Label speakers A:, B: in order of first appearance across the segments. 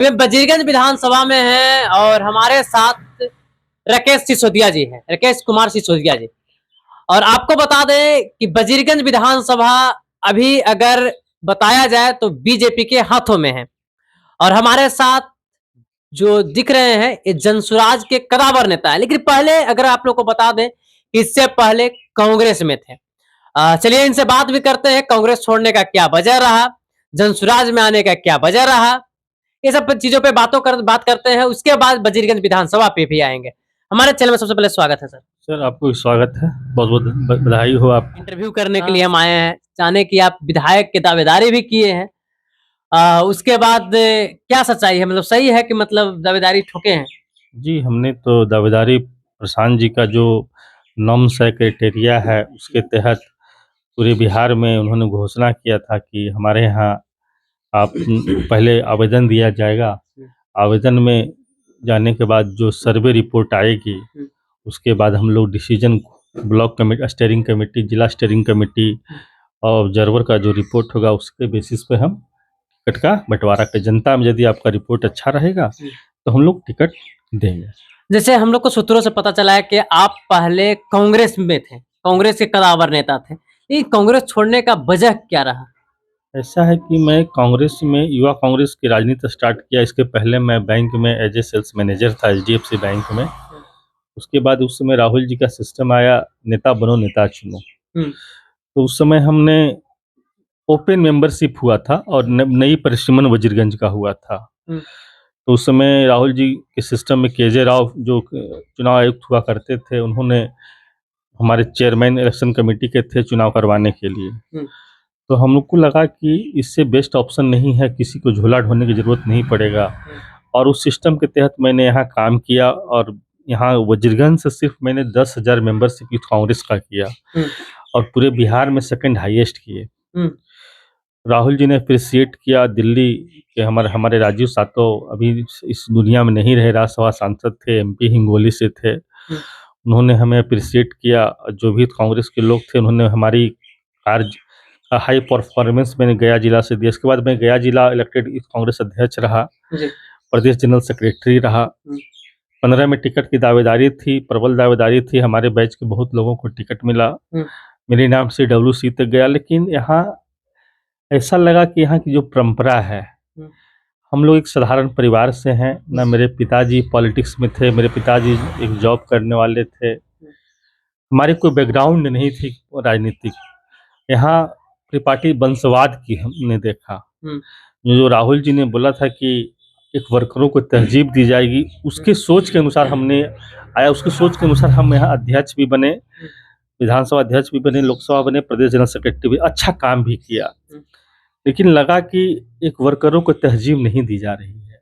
A: वे बजीरगंज विधानसभा में हैं और हमारे साथ राकेश सिसोदिया जी हैं, राकेश कुमार सिसोदिया जी। और आपको बता दें कि बजीरगंज विधानसभा अभी अगर बताया जाए तो बीजेपी के हाथों में है। और हमारे साथ जो दिख रहे हैं ये जनसुराज के कदावर नेता है, लेकिन पहले अगर आप लोग को बता दें इससे पहले कांग्रेस में थे। चलिए इनसे बात भी करते हैं, कांग्रेस छोड़ने का क्या वजह रहा, जनसुराज में आने का क्या वजह रहा, ये सब चीजों पे बात करते हैं। उसके बाद बजीरगंज विधानसभा पे भी आएंगे। हमारे चैनल में सबसे पहले स्वागत है सर।
B: सर आपको स्वागत है, बहुत बहुत बधाई हो। आप
A: इंटरव्यू करने के लिए हम आए हैं, जाने कि आप विधायक की दावेदारी भी किए हैं। उसके बाद क्या सच्चाई है, मतलब सही है कि मतलब दावेदारी ठोके हैं?
B: जी, हमने तो दावेदारी प्रशांत जी का जो नॉर्म्स है, क्राइटेरिया है, उसके तहत पूरे बिहार में उन्होंने घोषणा किया था कि हमारे यहाँ आप पहले आवेदन दिया जाएगा। आवेदन में जाने के बाद जो सर्वे रिपोर्ट आएगी, उसके बाद हम लोग decision block committee, steering committee, जिला स्टीयरिंग कमेटी और ऑब्जर्वर का जो रिपोर्ट होगा उसके बेसिस पे हम टिकट का बंटवारा कर, जनता में यदि आपका रिपोर्ट अच्छा रहेगा तो हम लोग टिकट देंगे।
A: जैसे हम लोग को सूत्रों से पता चला है कि आप पहले कांग्रेस में थे, कांग्रेस के कदावर नेता थे, ये कांग्रेस छोड़ने का वजह क्या रहा?
B: ऐसा है कि मैं कांग्रेस में, युवा कांग्रेस की राजनीति स्टार्ट किया। इसके पहले मैं बैंक में एज ए सेल्स मैनेजर था, एचडीएफसी बैंक में। उसके बाद उस समय राहुल जी का सिस्टम आया, नेता बनो नेता चुनो। तो उस समय हमने ओपन मेंबरशिप हुआ था और नई परिसीमन वजीरगंज का हुआ था। तो उस समय राहुल जी के सिस्टम में केजे राव जो चुनाव आयुक्त हुआ करते थे, उन्होंने हमारे चेयरमैन इलेक्शन कमेटी के थे चुनाव करवाने के लिए। तो हम लोग को लगा कि इससे बेस्ट ऑप्शन नहीं है, किसी को झोला ढोने की ज़रूरत नहीं पड़ेगा। और उस सिस्टम के तहत मैंने यहाँ काम किया और यहाँ वजीरगंज से सिर्फ मैंने 10,000 मेंबरशिप यूथ कांग्रेस का किया और पूरे बिहार में सेकंड हाईएस्ट किए। राहुल जी ने अप्रिशिएट किया। दिल्ली के हमारे राजीव सातो अभी इस दुनिया में नहीं रहे, राज्यसभा सांसद थे, एमपी हिंगोली से थे। उन्होंने हमें अप्रिशिएट किया। जो भी कांग्रेस के लोग थे उन्होंने हमारी कार्य का हाई परफॉर्मेंस मैंने गया जिला से दिया। इसके बाद मैं गया जिला इलेक्टेड कांग्रेस अध्यक्ष रहा, प्रदेश जनरल सेक्रेटरी रहा। 15 में टिकट की दावेदारी थी, प्रबल दावेदारी थी, हमारे बैच के बहुत लोगों को टिकट मिला। मेरे नाम से डब्ल्यूसी तक गया। लेकिन यहाँ ऐसा लगा कि यहाँ की जो परंपरा है, हम लोग एक साधारण परिवार से हैं ना। मेरे पिताजी पॉलिटिक्स में थे, मेरे पिताजी एक जॉब करने वाले थे, हमारी कोई बैकग्राउंड नहीं थी राजनीतिक। यहाँ त्रिपाठी वंशवाद की हमने देखा। जो राहुल जी ने बोला था कि एक वर्करों को तहजीब दी जाएगी, उसके सोच के अनुसार हमने आया। उसकी सोच के अनुसार हम यहाँ अध्यक्ष भी बने, विधानसभा अध्यक्ष भी बने, लोकसभा बने, प्रदेश जनरल सेक्रेटरी भी, अच्छा काम भी किया। लेकिन लगा कि एक वर्करों को तहजीब नहीं दी जा रही है,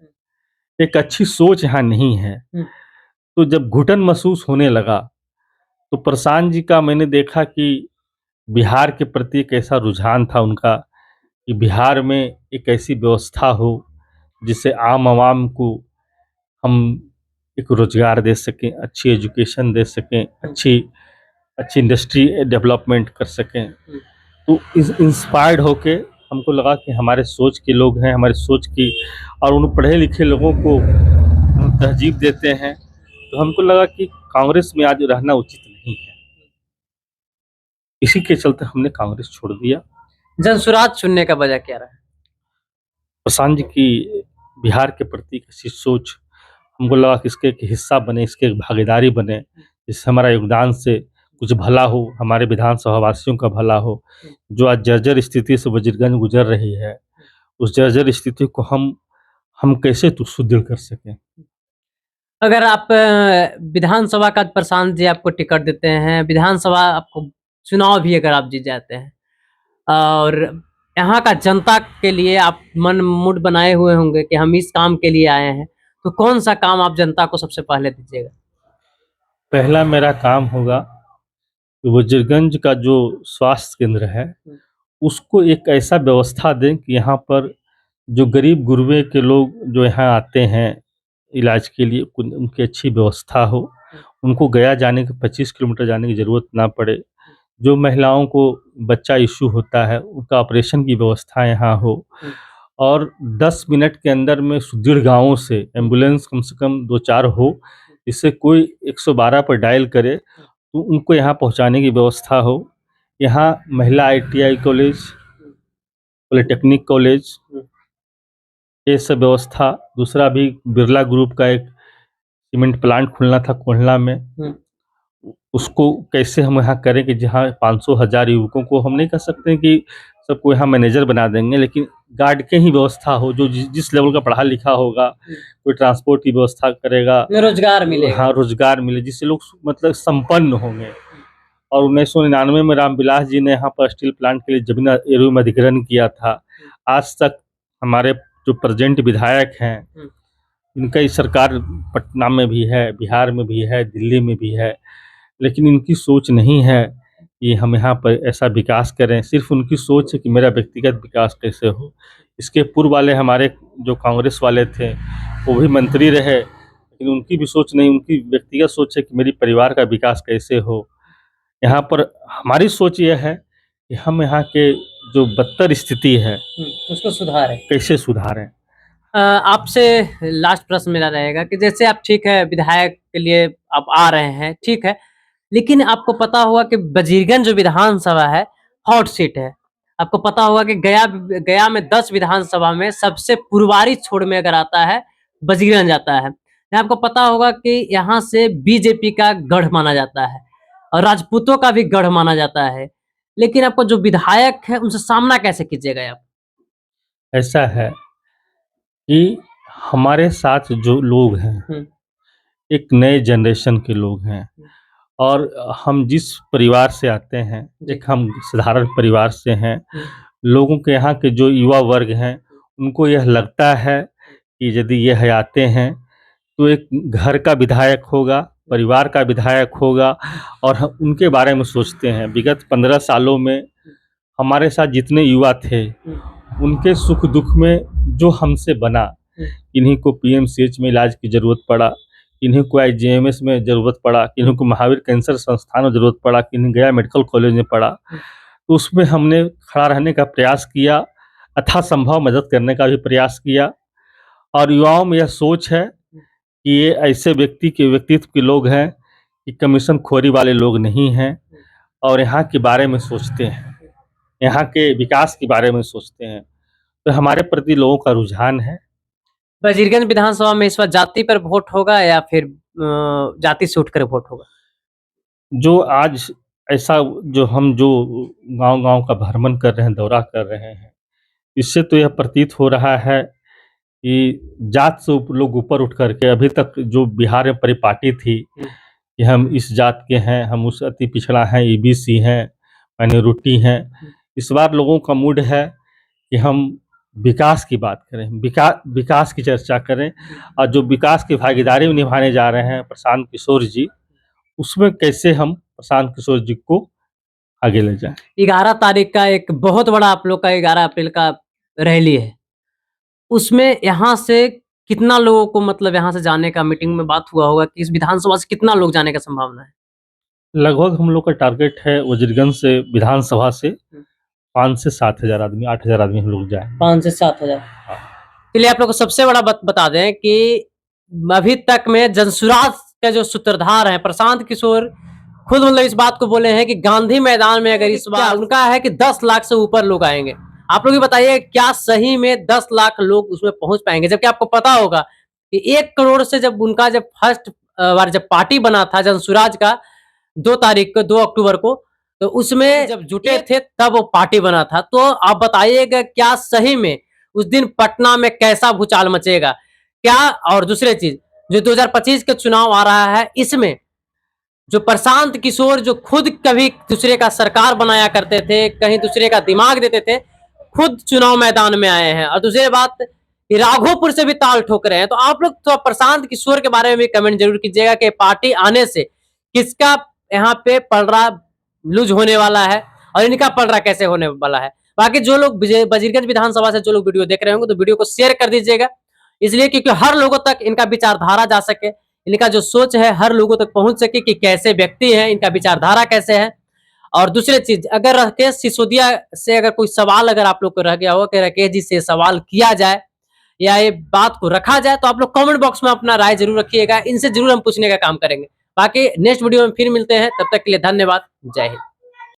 B: एक अच्छी सोच यहाँ नहीं है। तो जब घुटन महसूस होने लगा तो प्रशांत जी का मैंने देखा कि बिहार के प्रति एक ऐसा रुझान था उनका कि बिहार में एक ऐसी व्यवस्था हो जिससे आम आवाम को हम एक रोजगार दे सकें, अच्छी एजुकेशन दे सकें, अच्छी इंडस्ट्री डेवलपमेंट कर सकें। तो इस इंस्पायर्ड होके हमको लगा कि हमारे सोच के लोग हैं, हमारी सोच की, और उन पढ़े लिखे लोगों को हम तहजीब देते हैं। तो हमको लगा कि कांग्रेस में आज रहना उचित नहीं है। इसी के चलते हमने कांग्रेस छोड़ दिया।
A: जनसुराज चुनने का वजह क्या रहा?
B: प्रशांत जी की बिहार के प्रति ऐसी सोच, हमको लगा कि इसके एक हिस्सा बने, इसके एक भागीदारी बने, जिससे हमारा योगदान से कुछ भला हो, हमारे विधानसभा वासियों का भला हो। जो आज जर्जर स्थिति से वजीरगंज गुजर रही है, उस जर्जर स्थिति को हम कैसे तो सुदृढ़ कर सकें।
A: अगर आप विधानसभा का प्रशांत जी आपको टिकट देते हैं, विधानसभा आपको चुनाव भी अगर आप जीत जाते हैं और यहाँ का जनता के लिए आप मन मुड बनाए हुए होंगे कि हम इस काम के लिए आए हैं, तो कौन सा काम आप जनता को सबसे पहले दीजिएगा?
B: पहला मेरा काम होगा कि वजीरगंज का जो स्वास्थ्य केंद्र है उसको एक ऐसा व्यवस्था दें कि यहाँ पर जो गरीब गुरबे के लोग जो यहाँ आते हैं इलाज के लिए, उनकी अच्छी व्यवस्था हो, उनको गया जाने के 25 किलोमीटर जाने की ज़रूरत ना पड़े। जो महिलाओं को बच्चा इशू होता है उनका ऑपरेशन की व्यवस्था यहाँ हो, और 10 मिनट के अंदर में सुदृढ़ गाँवों से एम्बुलेंस कम से कम 2-4 हो, इससे कोई 112 पर डायल करे तो उनको यहाँ पहुँचाने की व्यवस्था हो। यहाँ महिला आईटीआई कॉलेज, पॉलिटेक्निक कॉलेज, ये सब व्यवस्था। दूसरा भी बिरला ग्रुप का एक सीमेंट प्लांट खुलना था कोल्हा में, उसको कैसे हम यहाँ करें कि जहाँ 500,000 युवकों को हम नहीं कह सकते हैं कि सबको यहाँ मैनेजर बना देंगे, लेकिन गार्ड के ही व्यवस्था हो, जो जिस लेवल का पढ़ा लिखा होगा, कोई ट्रांसपोर्ट की व्यवस्था करेगा,
A: रोजगार मिलेगा।
B: हाँ, रोजगार मिले, जिससे लोग मतलब संपन्न होंगे। और 1999 में रामविलास जी ने यहाँ पर स्टील प्लांट के लिए जमीन एवं अधिग्रहण किया था। आज तक हमारे जो प्रेजेंट विधायक हैं, इनका ही सरकार पटना में भी है, बिहार में भी है, दिल्ली में भी है, लेकिन इनकी सोच नहीं है कि हम यहाँ पर ऐसा विकास करें। सिर्फ उनकी सोच है कि मेरा व्यक्तिगत विकास कैसे हो। इसके पूर्व वाले हमारे जो कांग्रेस वाले थे, वो भी मंत्री रहे, लेकिन उनकी भी सोच नहीं, उनकी व्यक्तिगत सोच है कि मेरी परिवार का विकास कैसे हो। यहाँ पर हमारी सोच यह है कि हम यहाँ के जो बदतर स्थिति है,
A: उसको सुधारें।
B: कैसे सुधारें।
A: आपसे लास्ट प्रश्न मेरा रहेगा कि जैसे आप ठीक है विधायक के लिए आप आ रहे हैं, ठीक है, लेकिन आपको पता होगा कि वजीरगंज जो विधानसभा है हॉट सीट है। आपको पता होगा कि गया में 10 विधानसभा में सबसे पुरवारी छोड़ में अगर आता है वजीरगंज आता है। आपको पता होगा कि यहाँ से बीजेपी का गढ़ माना जाता है और राजपूतों का भी गढ़ माना जाता है, लेकिन आपको जो विधायक है उनसे सामना कैसे कीजिएगा आप?
B: ऐसा है कि हमारे साथ जो लोग हैं, एक नए जनरेशन के लोग हैं, और हम जिस परिवार से आते हैं, एक हम साधारण परिवार से हैं। लोगों के यहाँ के जो युवा वर्ग हैं, उनको यह लगता है कि यदि ये आते हैं तो एक घर का विधायक होगा, परिवार का विधायक होगा, और हम उनके बारे में सोचते हैं। विगत 15 सालों में हमारे साथ जितने युवा थे, उनके सुख दुख में जो हमसे बना, किन्हीं को पीएमसीएच में इलाज की ज़रूरत पड़ा, किन्हीं को आईजीएमएस में ज़रूरत पड़ा, किन्हीं को महावीर कैंसर संस्थान में ज़रूरत पड़ा, किन्हीं गया मेडिकल कॉलेज में पड़ा, तो उसमें हमने खड़ा रहने का प्रयास किया, यथासंभव मदद करने का भी प्रयास किया। और युवाओं में यह सोच है कि ये ऐसे व्यक्तित्व के लोग हैं कि कमीशन खोरी वाले लोग नहीं हैं, और यहाँ के बारे में सोचते हैं, यहाँ के विकास के बारे में सोचते हैं। तो हमारे प्रति लोगों का रुझान है।
A: वजीरगंज विधानसभा में इस बार जाति पर वोट होगा या फिर जाति से उठकर वोट होगा?
B: जो आज ऐसा जो गांव-गांव का भ्रमण कर रहे हैं, दौरा कर रहे हैं, इससे तो यह प्रतीत हो रहा है कि जात से लोग ऊपर उठ करके, अभी तक जो बिहार में परिपाटी थी कि हम इस जात के हैं, हम उस अति पिछड़ा हैं, ईबीसी हैं, माइनॉरिटी हैं। इस बार लोगों का मूड है कि हम विकास की बात करें, विकास की चर्चा करें, और जो विकास की भागीदारी में निभाने जा रहे हैं प्रशांत किशोर जी, उसमें कैसे हम प्रशांत किशोर जी को आगे ले जाएं।
A: 11 तारीख का एक बहुत बड़ा आप लोग का 11 अप्रैल का रैली है, उसमें यहाँ से कितना लोगों को मतलब यहाँ से जाने का मीटिंग में बात हुआ होगा कि इस विधानसभा से कितना लोग जाने का संभावना है?
B: लगभग हम लोग का टारगेट है वजीरगंज से विधानसभा से 5 से 7 हज़ार आदमी, 8 हज़ार आदमी हम लोग जाएँ।
A: 5 से 7 हज़ार। चलिए आप लोग को सबसे बड़ा बता दें कि अभी तक में जनसुराज का जो सूत्रधार है प्रशांत किशोर खुद मतलब इस बात को बोले हैं कि गांधी मैदान में अगर इस बार उनका है कि 10 लाख से ऊपर लोग आएंगे। आप लोग ये बताइए क्या सही में 10 लाख लोग उसमें पहुंच पाएंगे? जबकि आपको पता होगा कि 1 करोड़ से जब उनका जब फर्स्ट बार जब पार्टी बना था जनसुराज का 2 तारीख को 2 अक्टूबर को, तो उसमें जब जुटे थे तब वो पार्टी बना था। तो आप बताइएगा क्या सही में उस दिन पटना में कैसा भूचाल मचेगा क्या? और दूसरी चीज जो 2025 के चुनाव आ रहा है, इसमें जो प्रशांत किशोर जो खुद कभी दूसरे का सरकार बनाया करते थे, कहीं दूसरे का दिमाग देते थे, खुद चुनाव मैदान में आए हैं। और दूसरी बात राघोपुर से भी ताल ठोक रहे हैं। तो आप लोग तो प्रशांत किशोर के बारे में भी कमेंट जरूर कीजिएगा कि पार्टी आने से किसका यहाँ पे पलड़ा लूज होने वाला है और इनका पलड़ा कैसे होने वाला है। बाकी जो लोग वजीरगंज विधानसभा से जो लोग वीडियो देख रहे होंगे तो वीडियो को शेयर कर दीजिएगा, इसलिए क्योंकि हर लोगों तक इनका विचारधारा जा सके, इनका जो सोच है हर लोगों तक पहुंच सके कि कैसे व्यक्ति है, इनका विचारधारा कैसे है। और दूसरी चीज, अगर राकेश सिसोदिया से अगर कोई सवाल अगर आप लोग को रह गया हो कि राकेश जी से सवाल किया जाए या ये बात को रखा जाए, तो आप लोग कमेंट बॉक्स में अपना राय जरूर रखिएगा। इनसे जरूर हम पूछने का काम करेंगे। बाकी नेक्स्ट वीडियो में फिर मिलते हैं, तब तक के लिए धन्यवाद। जय हिंद।